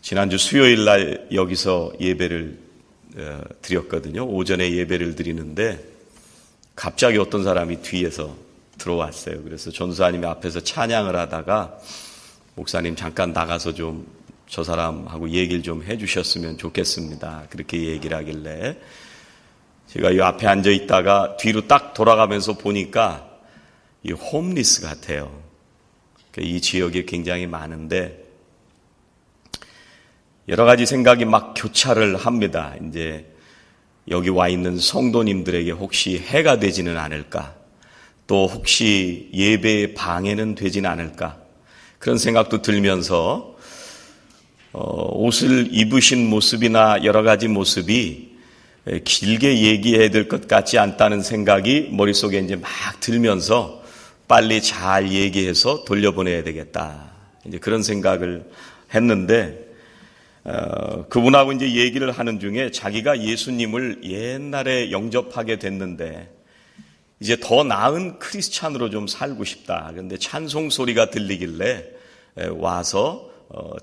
지난주 수요일 날 여기서 예배를 드렸거든요. 오전에 예배를 드리는데 갑자기 어떤 사람이 뒤에서 들어왔어요. 그래서 전도사님이 앞에서 찬양을 하다가 목사님 잠깐 나가서 좀 저 사람하고 얘기를 좀 해주셨으면 좋겠습니다. 그렇게 얘기를 하길래 제가 이 앞에 앉아 있다가 뒤로 딱 돌아가면서 보니까 이 홈리스 같아요. 이 지역에 굉장히 많은데 여러 가지 생각이 막 교차를 합니다. 이제 여기 와 있는 성도님들에게 혹시 해가 되지는 않을까? 또 혹시 예배의 방해는 되지는 않을까? 그런 생각도 들면서 옷을 입으신 모습이나 여러 가지 모습이 길게 얘기해야 될 것 같지 않다는 생각이 머릿속에 이제 막 들면서 빨리 잘 얘기해서 돌려보내야 되겠다. 이제 그런 생각을 했는데 그분하고 이제 얘기를 하는 중에 자기가 예수님을 옛날에 영접하게 됐는데 이제 더 나은 크리스찬으로 좀 살고 싶다. 그런데 찬송 소리가 들리길래 와서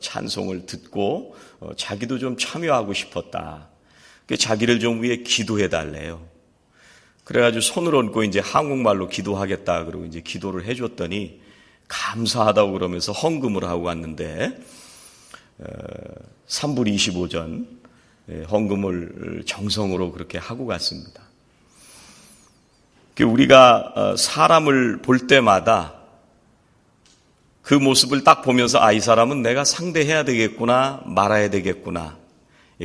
찬송을 듣고 자기도 좀 참여하고 싶었다. 자기를 좀 위해 기도해 달래요. 그래가지고 손을 얹고 이제 한국말로 기도하겠다. 그러고 이제 기도를 해줬더니 감사하다고 그러면서 헌금을 하고 왔는데 3불 25전 헌금을 정성으로 그렇게 하고 갔습니다. 우리가 사람을 볼 때마다 그 모습을 딱 보면서 이 사람은 내가 상대해야 되겠구나, 말아야 되겠구나.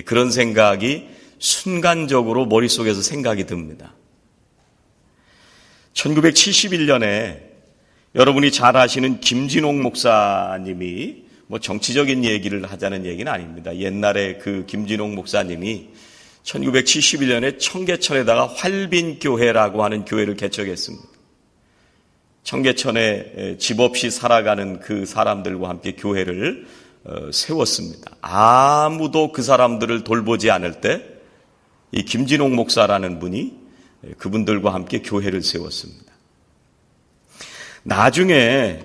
그런 생각이 순간적으로 머릿속에서 생각이 듭니다. 1971년에 여러분이 잘 아시는 김진홍 목사님이 정치적인 얘기를 하자는 얘기는 아닙니다. 옛날에 그 김진홍 목사님이 1971년에 청계천에다가 활빈교회라고 하는 교회를 개척했습니다. 청계천에 집 없이 살아가는 그 사람들과 함께 교회를 세웠습니다. 아무도 그 사람들을 돌보지 않을 때 이 김진홍 목사라는 분이 그분들과 함께 교회를 세웠습니다. 나중에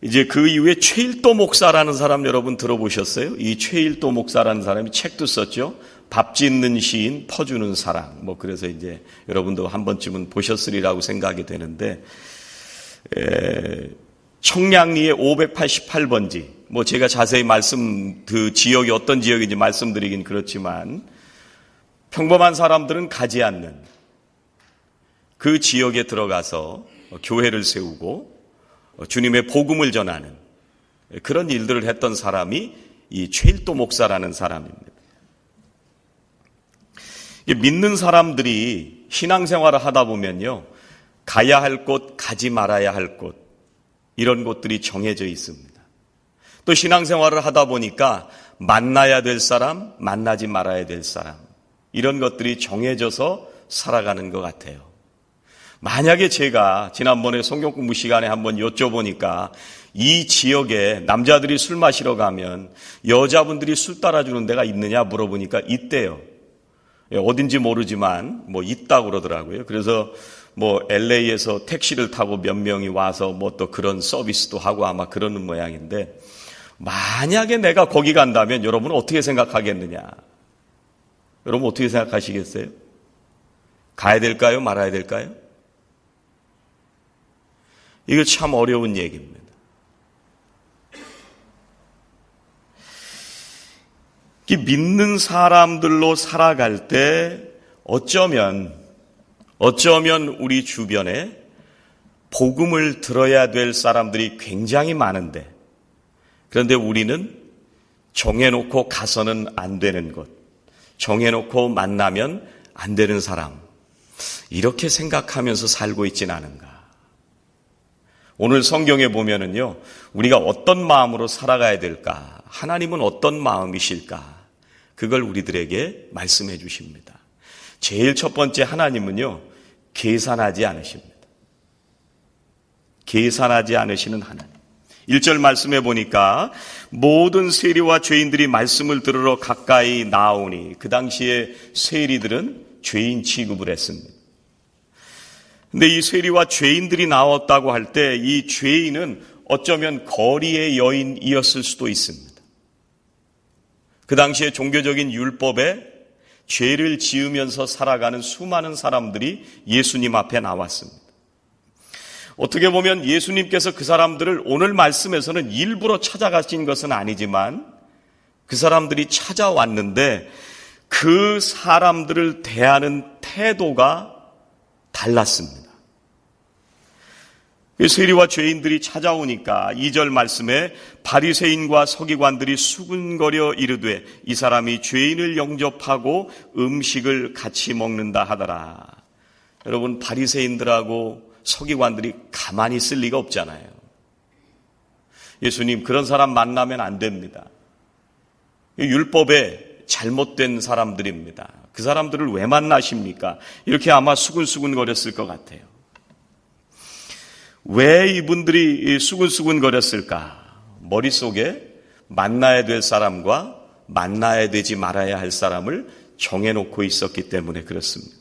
이제 그 이후에 최일도 목사라는 사람 여러분 들어보셨어요? 이 최일도 목사라는 사람이 책도 썼죠. 밥 짓는 시인 퍼주는 사랑. 그래서 이제 여러분도 한 번쯤은 보셨으리라고 생각이 되는데 청량리의 588번지. 제가 자세히 그 지역이 어떤 지역인지 말씀드리긴 그렇지만 평범한 사람들은 가지 않는 그 지역에 들어가서 교회를 세우고 주님의 복음을 전하는 그런 일들을 했던 사람이 이 최일도 목사라는 사람입니다. 믿는 사람들이 신앙생활을 하다 보면요, 가야 할 곳, 가지 말아야 할 곳, 이런 곳들이 정해져 있습니다. 또 신앙생활을 하다 보니까 만나야 될 사람, 만나지 말아야 될 사람, 이런 것들이 정해져서 살아가는 것 같아요. 만약에 제가 지난번에 성경 공부 시간에 한번 여쭤보니까 이 지역에 남자들이 술 마시러 가면 여자분들이 술 따라주는 데가 있느냐 물어보니까 있대요. 어딘지 모르지만 있다고 그러더라고요. 그래서 LA에서 택시를 타고 몇 명이 와서 또 그런 서비스도 하고 아마 그러는 모양인데, 만약에 내가 거기 간다면 여러분은 어떻게 생각하겠느냐? 여러분 어떻게 생각하시겠어요? 가야 될까요? 말아야 될까요? 이거 참 어려운 얘기입니다. 믿는 사람들로 살아갈 때 어쩌면 우리 주변에 복음을 들어야 될 사람들이 굉장히 많은데, 그런데 우리는 정해놓고 가서는 안 되는 것, 정해놓고 만나면 안 되는 사람, 이렇게 생각하면서 살고 있진 않은가. 오늘 성경에 보면은요, 우리가 어떤 마음으로 살아가야 될까, 하나님은 어떤 마음이실까, 그걸 우리들에게 말씀해 주십니다. 제일 첫 번째, 하나님은요, 계산하지 않으십니다. 계산하지 않으시는 하나님. 1절 말씀해 보니까 모든 세리와 죄인들이 말씀을 들으러 가까이 나오니, 그 당시에 세리들은 죄인 취급을 했습니다. 근데 이 세리와 죄인들이 나왔다고 할 때 이 죄인은 어쩌면 거리의 여인이었을 수도 있습니다. 그 당시에 종교적인 율법에 죄를 지으면서 살아가는 수많은 사람들이 예수님 앞에 나왔습니다. 어떻게 보면 예수님께서 그 사람들을 오늘 말씀에서는 일부러 찾아가신 것은 아니지만 그 사람들이 찾아왔는데 그 사람들을 대하는 태도가 달랐습니다. 세리와 죄인들이 찾아오니까 2절 말씀에 바리새인과 서기관들이 수군거려 이르되 이 사람이 죄인을 영접하고 음식을 같이 먹는다 하더라. 여러분, 바리새인들하고 서기관들이 가만히 있을 리가 없잖아요. 예수님, 그런 사람 만나면 안 됩니다. 율법에 잘못된 사람들입니다. 그 사람들을 왜 만나십니까? 이렇게 아마 수근수근거렸을 것 같아요. 왜 이분들이 수근수근거렸을까? 머릿속에 만나야 될 사람과 만나야 되지 말아야 할 사람을 정해놓고 있었기 때문에 그렇습니다.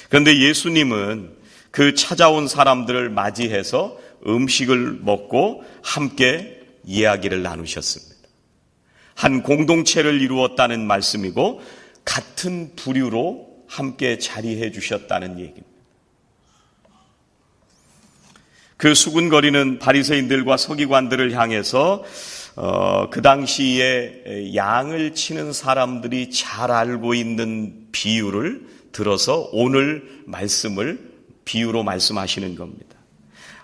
그런데 예수님은 그 찾아온 사람들을 맞이해서 음식을 먹고 함께 이야기를 나누셨습니다. 한 공동체를 이루었다는 말씀이고 같은 부류로 함께 자리해 주셨다는 얘기입니다. 그 수군거리는 바리새인들과 서기관들을 향해서 그 당시에 양을 치는 사람들이 잘 알고 있는 비유를 들어서 오늘 말씀을 비유로 말씀하시는 겁니다.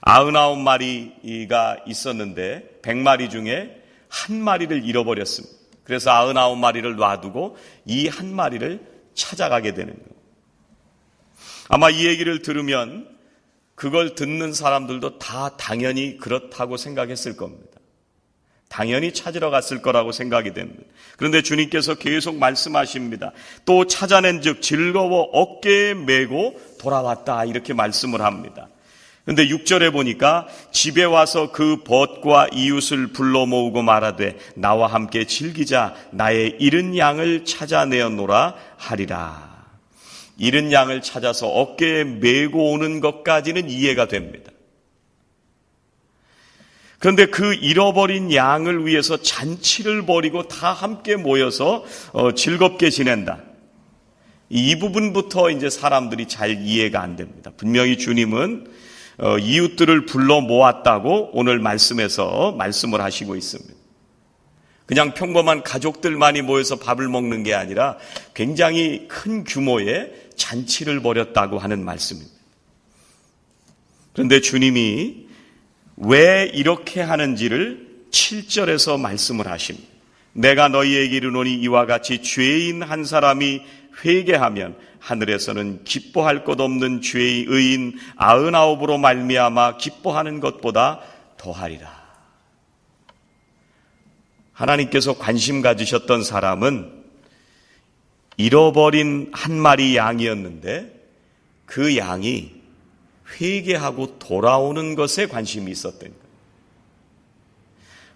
99마리가 있었는데 100마리 중에 한 마리를 잃어버렸습니다. 그래서 99마리를 놔두고 이 한 마리를 찾아가게 되는 거예요. 아마 이 얘기를 들으면 그걸 듣는 사람들도 다 당연히 그렇다고 생각했을 겁니다. 당연히 찾으러 갔을 거라고 생각이 됩니다. 그런데 주님께서 계속 말씀하십니다. 또 찾아낸 즉 즐거워 어깨에 메고 돌아왔다 이렇게 말씀을 합니다. 그런데 6절에 보니까 집에 와서 그 벗과 이웃을 불러 모으고 말하되 나와 함께 즐기자 나의 잃은 양을 찾아내었노라 하리라. 잃은 양을 찾아서 어깨에 메고 오는 것까지는 이해가 됩니다. 그런데 그 잃어버린 양을 위해서 잔치를 벌이고 다 함께 모여서 즐겁게 지낸다. 이 부분부터 이제 사람들이 잘 이해가 안 됩니다. 분명히 주님은 이웃들을 불러 모았다고 오늘 말씀에서 말씀을 하시고 있습니다. 그냥 평범한 가족들만이 모여서 밥을 먹는 게 아니라 굉장히 큰 규모의 잔치를 벌였다고 하는 말씀입니다. 그런데 주님이 왜 이렇게 하는지를 7절에서 말씀을 하십니다. 내가 너희에게 이르노니 이와 같이 죄인 한 사람이 회개하면 하늘에서는 기뻐할 것 없는 죄의 의인 99으로 말미암아 기뻐하는 것보다 더하리라. 하나님께서 관심 가지셨던 사람은 잃어버린 한 마리 양이었는데 그 양이 회개하고 돌아오는 것에 관심이 있었던 거예요.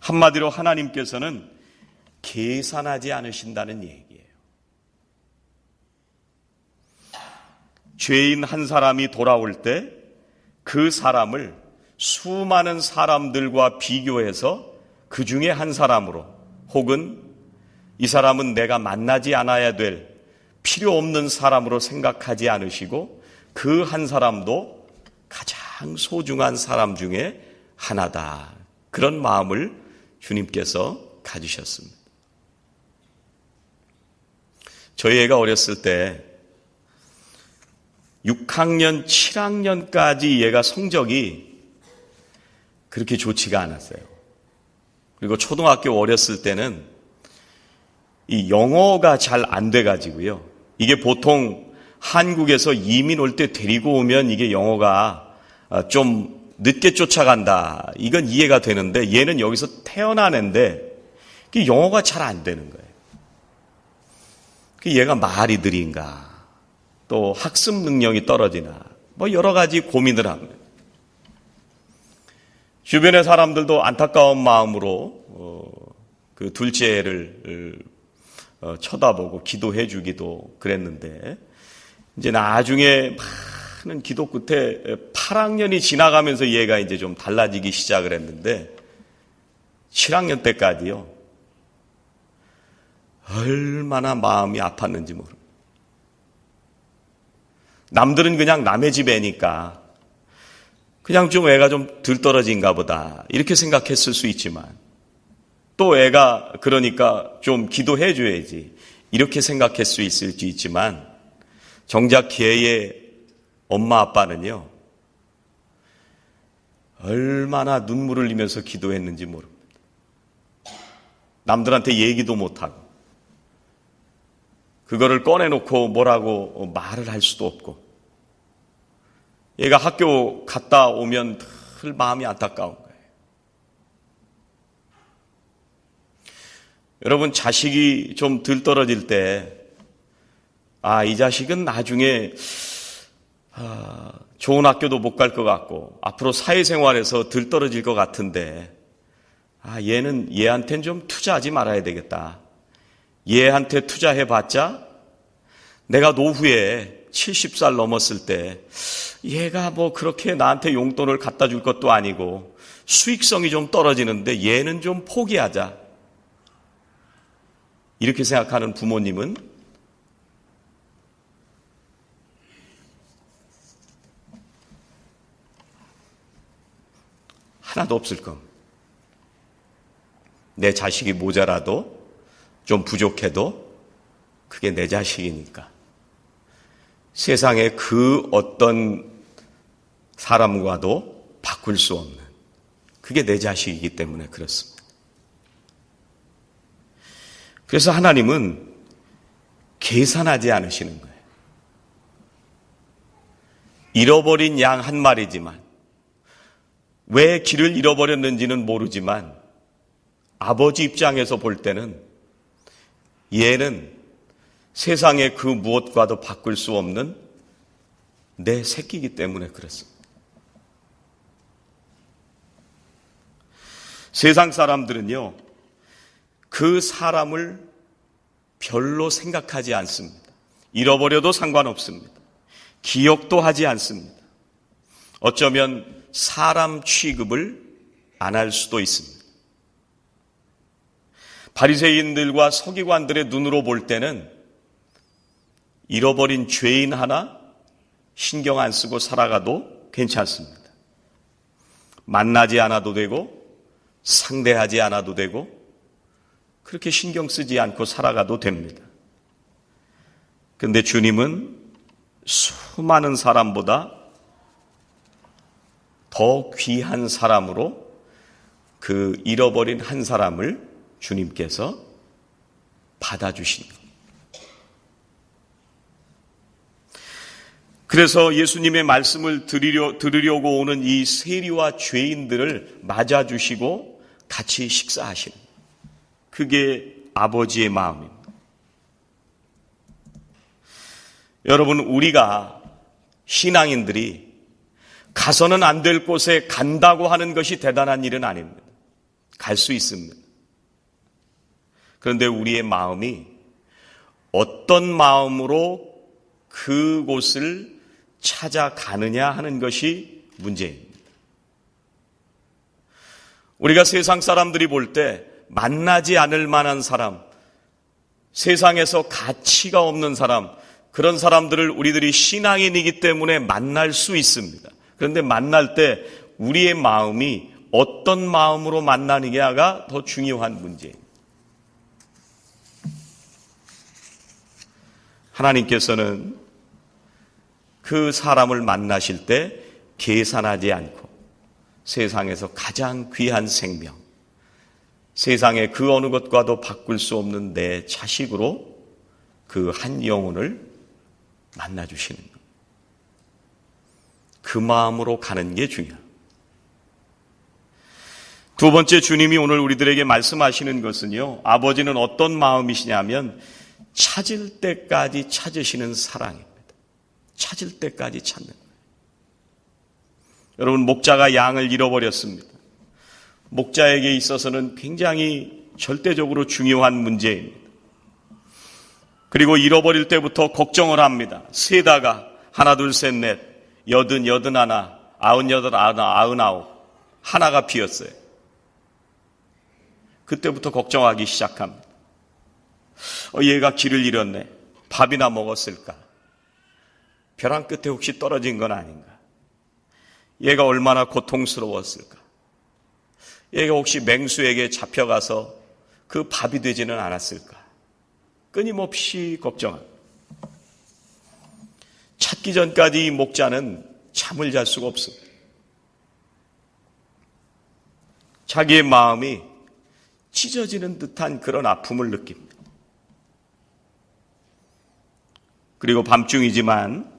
한마디로 하나님께서는 계산하지 않으신다는 얘기예요. 죄인 한 사람이 돌아올 때 그 사람을 수많은 사람들과 비교해서 그 중에 한 사람으로 혹은 이 사람은 내가 만나지 않아야 될 필요 없는 사람으로 생각하지 않으시고 그 한 사람도 가장 소중한 사람 중에 하나다. 그런 마음을 주님께서 가지셨습니다. 저희 애가 어렸을 때 6학년, 7학년까지 얘가 성적이 그렇게 좋지가 않았어요. 그리고 초등학교 어렸을 때는 이 영어가 잘 안 돼가지고요. 이게 보통 한국에서 이민 올 때 데리고 오면 이게 영어가 좀 늦게 쫓아간다. 이건 이해가 되는데 얘는 여기서 태어난 애인데 영어가 잘 안 되는 거예요. 얘가 말이 느린가? 또 학습 능력이 떨어지나 뭐 여러 가지 고민을 합니다. 주변의 사람들도 안타까운 마음으로 그 둘째를 쳐다보고 기도해 주기도 그랬는데 이제 나중에 많은 기도 끝에 8학년이 지나가면서 얘가 이제 좀 달라지기 시작을 했는데 7학년 때까지요. 얼마나 마음이 아팠는지 모릅니다. 남들은 그냥 남의 집 애니까 그냥 좀 애가 좀 들떨어진가 보다 이렇게 생각했을 수 있지만, 또 애가 그러니까 좀 기도해 줘야지 이렇게 생각할 수 있을지 있지만, 정작 걔의 엄마 아빠는요 얼마나 눈물을 흘리면서 기도했는지 모릅니다. 남들한테 얘기도 못하고 그거를 꺼내놓고 뭐라고 말을 할 수도 없고, 얘가 학교 갔다 오면 늘 마음이 안타까운 거예요. 여러분, 자식이 좀 들떨어질 때, 이 자식은 나중에 좋은 학교도 못 갈 것 같고 앞으로 사회생활에서 들떨어질 것 같은데, 얘한테는 좀 투자하지 말아야 되겠다. 얘한테 투자해봤자 내가 노후에 70살 넘었을 때 얘가 뭐 그렇게 나한테 용돈을 갖다 줄 것도 아니고 수익성이 좀 떨어지는데 얘는 좀 포기하자, 이렇게 생각하는 부모님은 하나도 없을 겁니다. 내 자식이 모자라도 좀 부족해도 그게 내 자식이니까 세상에 그 어떤 사람과도 바꿀 수 없는, 그게 내 자식이기 때문에 그렇습니다. 그래서 하나님은 계산하지 않으시는 거예요. 잃어버린 양 한 마리지만, 왜 길을 잃어버렸는지는 모르지만 아버지 입장에서 볼 때는 얘는 세상의 그 무엇과도 바꿀 수 없는 내 새끼이기 때문에 그렇습니다. 세상 사람들은요, 그 사람을 별로 생각하지 않습니다. 잃어버려도 상관없습니다. 기억도 하지 않습니다. 어쩌면 사람 취급을 안 할 수도 있습니다. 바리새인들과 서기관들의 눈으로 볼 때는 잃어버린 죄인 하나 신경 안 쓰고 살아가도 괜찮습니다. 만나지 않아도 되고 상대하지 않아도 되고 그렇게 신경 쓰지 않고 살아가도 됩니다. 그런데 주님은 수많은 사람보다 더 귀한 사람으로 그 잃어버린 한 사람을 주님께서 받아주신 겁니다. 그래서 예수님의 말씀을 들으려고 오는 이 세리와 죄인들을 맞아주시고 같이 식사하시는, 그게 아버지의 마음입니다. 여러분, 우리가 신앙인들이 가서는 안 될 곳에 간다고 하는 것이 대단한 일은 아닙니다. 갈 수 있습니다. 그런데 우리의 마음이 어떤 마음으로 그곳을 찾아가느냐 하는 것이 문제입니다. 우리가 세상 사람들이 볼 때 만나지 않을 만한 사람, 세상에서 가치가 없는 사람, 그런 사람들을 우리들이 신앙인이기 때문에 만날 수 있습니다. 그런데 만날 때 우리의 마음이 어떤 마음으로 만나느냐가 더 중요한 문제입니다. 하나님께서는 그 사람을 만나실 때 계산하지 않고 세상에서 가장 귀한 생명, 세상의 그 어느 것과도 바꿀 수 없는 내 자식으로 그 한 영혼을 만나주시는 것. 그 마음으로 가는 게 중요합니다. 두 번째, 주님이 오늘 우리들에게 말씀하시는 것은요, 아버지는 어떤 마음이시냐면 찾을 때까지 찾으시는 사랑입니다. 찾을 때까지 찾는 거예요. 여러분, 목자가 양을 잃어버렸습니다. 목자에게 있어서는 굉장히 절대적으로 중요한 문제입니다. 그리고 잃어버릴 때부터 걱정을 합니다. 세다가 하나, 둘, 셋, 넷, 여든, 여든 하나, 아흔, 여덟, 아흔아홉, 하나가 비었어요. 그때부터 걱정하기 시작합니다. 얘가 길을 잃었네. 밥이나 먹었을까? 벼랑 끝에 혹시 떨어진 건 아닌가? 얘가 얼마나 고통스러웠을까? 얘가 혹시 맹수에게 잡혀가서 그 밥이 되지는 않았을까? 끊임없이 걱정합니다. 찾기 전까지 이 목자는 잠을 잘 수가 없습니다. 자기의 마음이 찢어지는 듯한 그런 아픔을 느낍니다. 그리고 밤중이지만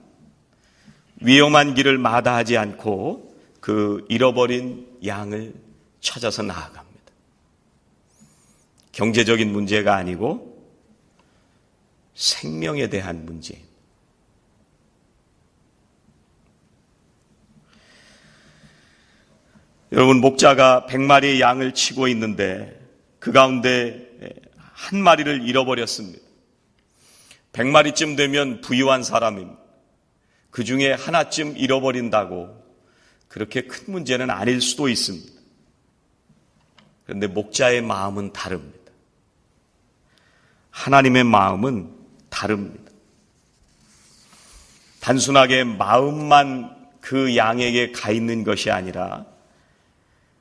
위험한 길을 마다하지 않고 그 잃어버린 양을 찾아서 나아갑니다. 경제적인 문제가 아니고 생명에 대한 문제입니다. 여러분, 목자가 100마리의 양을 치고 있는데 그 가운데 한 마리를 잃어버렸습니다. 100마리쯤 되면 부유한 사람입니다. 그 중에 하나쯤 잃어버린다고 그렇게 큰 문제는 아닐 수도 있습니다. 그런데 목자의 마음은 다릅니다. 하나님의 마음은 다릅니다. 단순하게 마음만 그 양에게 가 있는 것이 아니라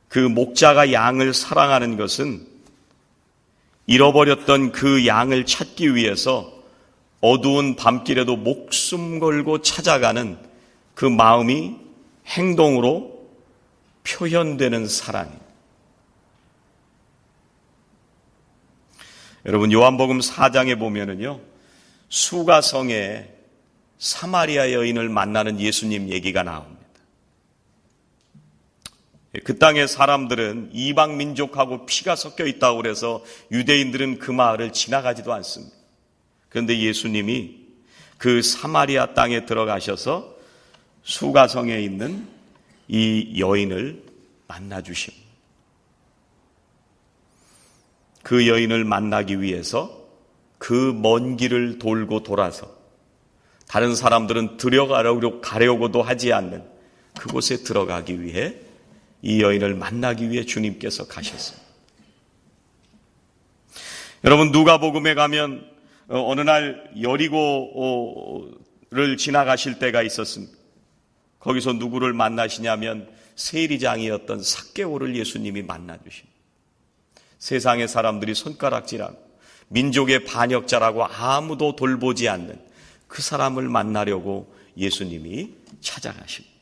그 목자가 양을 사랑하는 것은 잃어버렸던 그 양을 찾기 위해서 어두운 밤길에도 목숨 걸고 찾아가는 그 마음이 행동으로 표현되는 사랑입니다. 여러분, 요한복음 4장에 보면은요, 수가성에 사마리아 여인을 만나는 예수님 얘기가 나옵니다. 그 땅의 사람들은 이방 민족하고 피가 섞여 있다고 그래서 유대인들은 그 마을을 지나가지도 않습니다. 그런데 예수님이 그 사마리아 땅에 들어가셔서 수가성에 있는 이 여인을 만나 주십니다. 그 여인을 만나기 위해서 그 먼 길을 돌고 돌아서 다른 사람들은 가려고도 하지 않는 그곳에 들어가기 위해 이 여인을 만나기 위해 주님께서 가셨어요. 여러분, 누가복음에 가면 어느 날 여리고를 지나가실 때가 있었습니다. 거기서 누구를 만나시냐면 세리장이었던 삭개오를 예수님이 만나 주십니다. 세상의 사람들이 손가락질하고 민족의 반역자라고 아무도 돌보지 않는 그 사람을 만나려고 예수님이 찾아가십니다.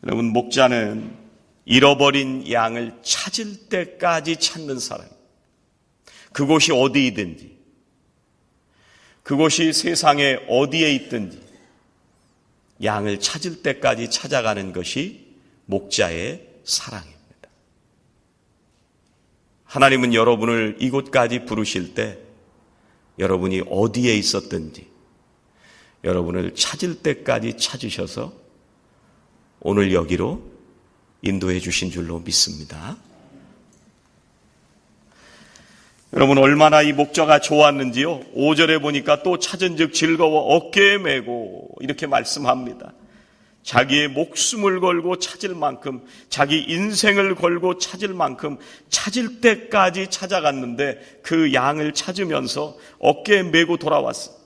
여러분, 목자는 잃어버린 양을 찾을 때까지 찾는 사람입니다. 그곳이 어디이든지, 그곳이 세상에 어디에 있든지 양을 찾을 때까지 찾아가는 것이 목자의 사랑입니다. 하나님은 여러분을 이곳까지 부르실 때 여러분이 어디에 있었든지 여러분을 찾을 때까지 찾으셔서 오늘 여기로 인도해 주신 줄로 믿습니다. 여러분, 얼마나 이 목자가 좋았는지요. 5절에 보니까 또 찾은즉 즐거워 어깨에 메고 이렇게 말씀합니다. 자기의 목숨을 걸고 찾을 만큼, 자기 인생을 걸고 찾을 만큼 찾을 때까지 찾아갔는데 그 양을 찾으면서 어깨에 메고 돌아왔어요.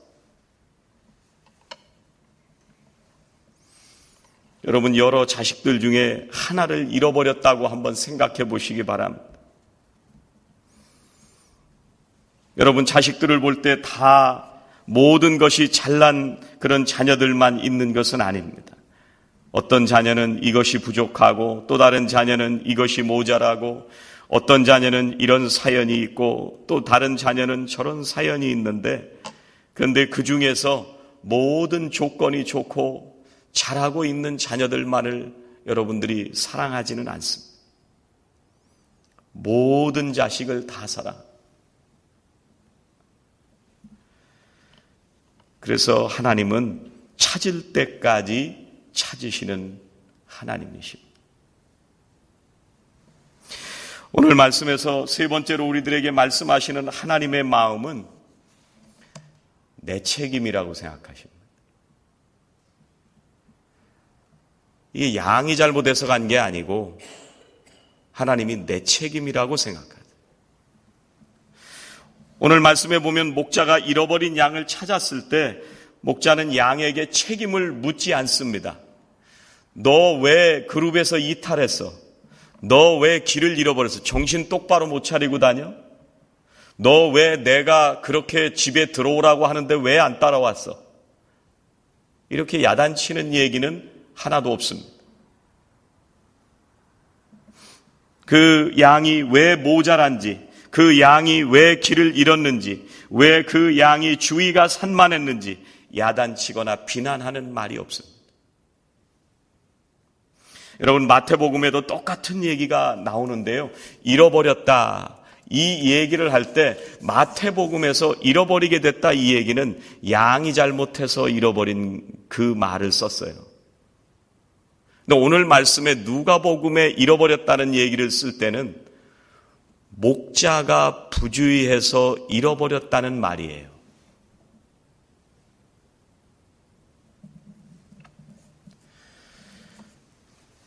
여러분, 여러 자식들 중에 하나를 잃어버렸다고 한번 생각해 보시기 바랍니다. 여러분, 자식들을 볼 때 다 모든 것이 잘난 그런 자녀들만 있는 것은 아닙니다. 어떤 자녀는 이것이 부족하고 또 다른 자녀는 이것이 모자라고 어떤 자녀는 이런 사연이 있고 또 다른 자녀는 저런 사연이 있는데 그런데 그 중에서 모든 조건이 좋고 잘하고 있는 자녀들만을 여러분들이 사랑하지는 않습니다. 모든 자식을 다 사랑합니다. 그래서 하나님은 찾을 때까지 찾으시는 하나님이십니다. 오늘 말씀에서 세 번째로 우리들에게 말씀하시는 하나님의 마음은 내 책임이라고 생각하십니다. 이게 양이 잘못해서 간 게 아니고 하나님이 내 책임이라고 생각하죠. 오늘 말씀에 보면 목자가 잃어버린 양을 찾았을 때 목자는 양에게 책임을 묻지 않습니다. 너 왜 그룹에서 이탈했어? 너 왜 길을 잃어버렸어? 정신 똑바로 못 차리고 다녀? 너 왜 내가 그렇게 집에 들어오라고 하는데 왜 안 따라왔어? 이렇게 야단치는 얘기는 하나도 없습니다. 그 양이 왜 모자란지, 그 양이 왜 길을 잃었는지, 왜 그 양이 주의가 산만했는지 야단치거나 비난하는 말이 없습니다. 여러분, 마태복음에도 똑같은 얘기가 나오는데요. 잃어버렸다. 이 얘기를 할 때 마태복음에서 잃어버리게 됐다 이 얘기는 양이 잘못해서 잃어버린 그 말을 썼어요. 근데 오늘 말씀에 누가복음에 잃어버렸다는 얘기를 쓸 때는 목자가 부주의해서 잃어버렸다는 말이에요.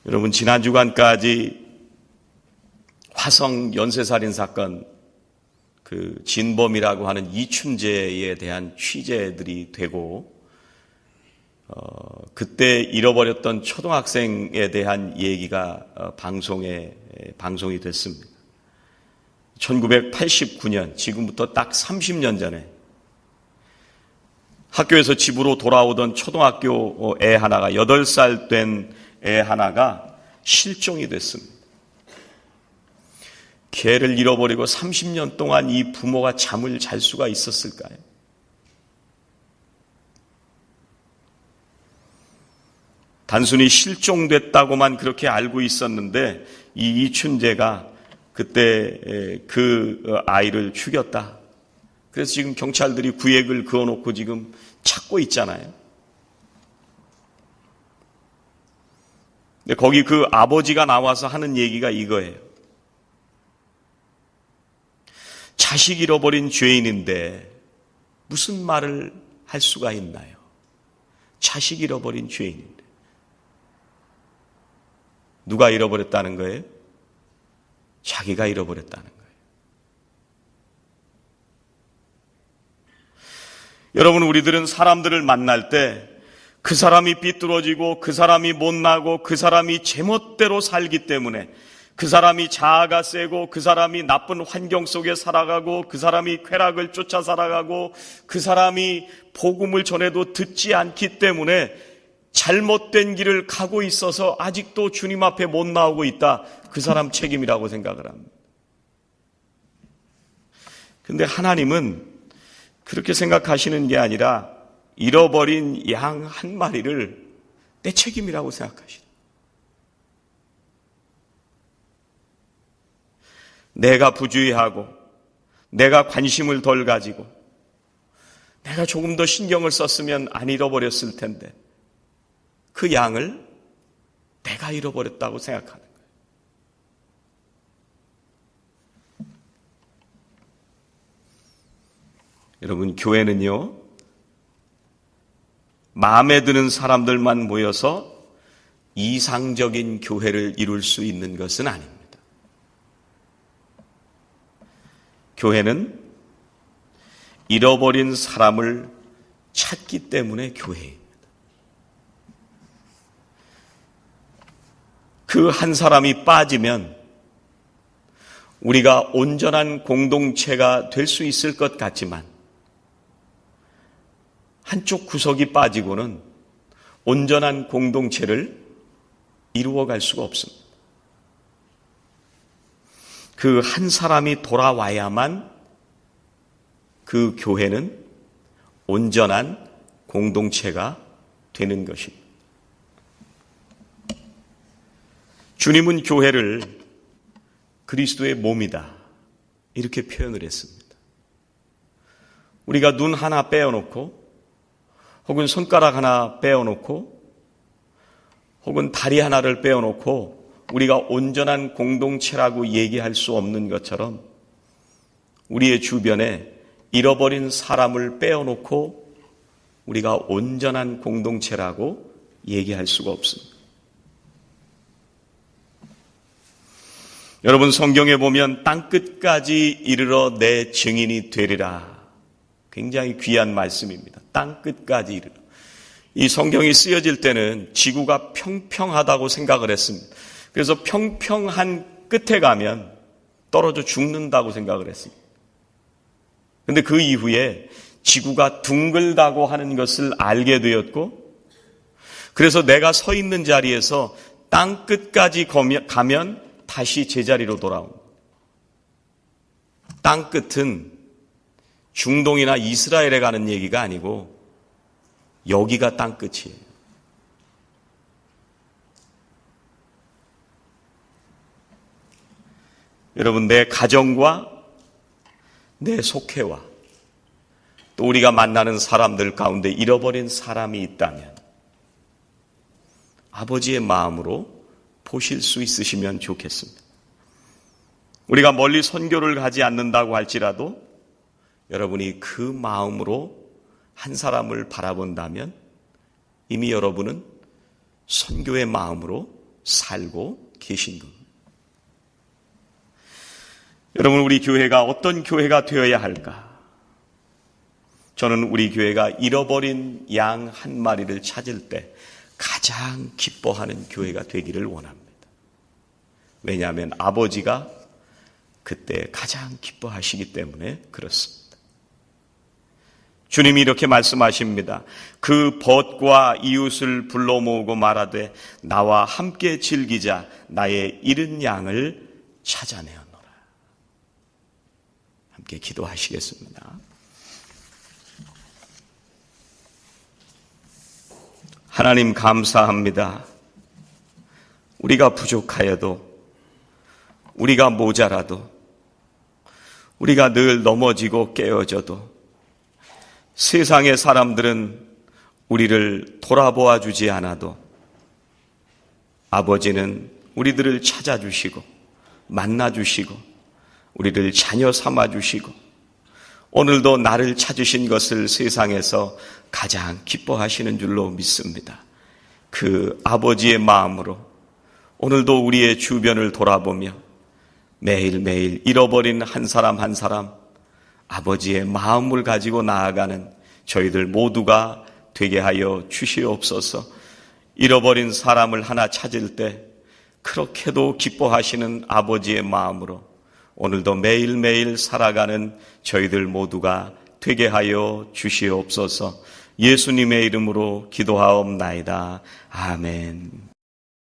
여러분, 지난 주간까지 화성 연쇄살인 사건, 그 진범이라고 하는 이춘재에 대한 취재들이 되고, 그때 잃어버렸던 초등학생에 대한 얘기가 방송이 됐습니다. 1989년, 지금부터 딱 30년 전에 학교에서 집으로 돌아오던 초등학교 애 하나가, 8살 된 애 하나가 실종이 됐습니다. 개를 잃어버리고 30년 동안 이 부모가 잠을 잘 수가 있었을까요? 단순히 실종됐다고만 그렇게 알고 있었는데 이 이춘재가 그때 그 아이를 죽였다. 그래서 지금 경찰들이 구획을 그어놓고 지금 찾고 있잖아요. 근데 거기 그 아버지가 나와서 하는 얘기가 이거예요. 자식 잃어버린 죄인인데 무슨 말을 할 수가 있나요? 자식 잃어버린 죄인인데. 누가 잃어버렸다는 거예요? 자기가 잃어버렸다는 거예요. 여러분, 우리들은 사람들을 만날 때 그 사람이 삐뚤어지고 그 사람이 못나고 그 사람이 제멋대로 살기 때문에 그 사람이 자아가 세고 그 사람이 나쁜 환경 속에 살아가고 그 사람이 쾌락을 쫓아 살아가고 그 사람이 복음을 전해도 듣지 않기 때문에 잘못된 길을 가고 있어서 아직도 주님 앞에 못 나오고 있다. 그 사람 책임이라고 생각을 합니다. 근데 하나님은 그렇게 생각하시는 게 아니라 잃어버린 양 한 마리를 내 책임이라고 생각하시다. 내가 부주의하고 내가 관심을 덜 가지고 내가 조금 더 신경을 썼으면 안 잃어버렸을 텐데 그 양을 내가 잃어버렸다고 생각하는 거예요. 여러분, 교회는요, 마음에 드는 사람들만 모여서 이상적인 교회를 이룰 수 있는 것은 아닙니다. 교회는 잃어버린 사람을 찾기 때문에 교회입니다. 그 한 사람이 빠지면 우리가 온전한 공동체가 될 수 있을 것 같지만 한쪽 구석이 빠지고는 온전한 공동체를 이루어갈 수가 없습니다. 그 한 사람이 돌아와야만 그 교회는 온전한 공동체가 되는 것입니다. 주님은 교회를 그리스도의 몸이다 이렇게 표현을 했습니다. 우리가 눈 하나 빼어놓고 혹은 손가락 하나 빼어놓고 혹은 다리 하나를 빼어놓고 우리가 온전한 공동체라고 얘기할 수 없는 것처럼 우리의 주변에 잃어버린 사람을 빼어놓고 우리가 온전한 공동체라고 얘기할 수가 없습니다. 여러분, 성경에 보면 땅끝까지 이르러 내 증인이 되리라. 굉장히 귀한 말씀입니다. 땅끝까지 이르러. 이 성경이 쓰여질 때는 지구가 평평하다고 생각을 했습니다. 그래서 평평한 끝에 가면 떨어져 죽는다고 생각을 했습니다. 그런데 그 이후에 지구가 둥글다고 하는 것을 알게 되었고, 그래서 내가 서 있는 자리에서 땅끝까지 가면 다시 제자리로 돌아옵니다. 땅끝은 중동이나 이스라엘에 가는 얘기가 아니고 여기가 땅끝이에요. 여러분, 내 가정과 내 속회와 또 우리가 만나는 사람들 가운데 잃어버린 사람이 있다면 아버지의 마음으로 보실 수 있으시면 좋겠습니다. 우리가 멀리 선교를 가지 않는다고 할지라도 여러분이 그 마음으로 한 사람을 바라본다면 이미 여러분은 선교의 마음으로 살고 계신 겁니다. 여러분, 우리 교회가 어떤 교회가 되어야 할까? 저는 우리 교회가 잃어버린 양 한 마리를 찾을 때 가장 기뻐하는 교회가 되기를 원합니다. 왜냐하면 아버지가 그때 가장 기뻐하시기 때문에 그렇습니다. 주님이 이렇게 말씀하십니다. 그 벗과 이웃을 불러 모으고 말하되 나와 함께 즐기자. 나의 잃은 양을 찾아내었노라. 함께 기도하시겠습니다. 하나님, 감사합니다. 우리가 부족하여도, 우리가 모자라도, 우리가 늘 넘어지고 깨어져도 세상의 사람들은 우리를 돌아보아 주지 않아도 아버지는 우리들을 찾아주시고 만나주시고 우리를 자녀 삼아주시고 오늘도 나를 찾으신 것을 세상에서 가장 기뻐하시는 줄로 믿습니다. 그 아버지의 마음으로 오늘도 우리의 주변을 돌아보며 매일매일 잃어버린 한 사람 한 사람 아버지의 마음을 가지고 나아가는 저희들 모두가 되게 하여 주시옵소서. 잃어버린 사람을 하나 찾을 때 그렇게도 기뻐하시는 아버지의 마음으로 오늘도 매일매일 살아가는 저희들 모두가 되게 하여 주시옵소서. 예수님의 이름으로 기도하옵나이다. 아멘.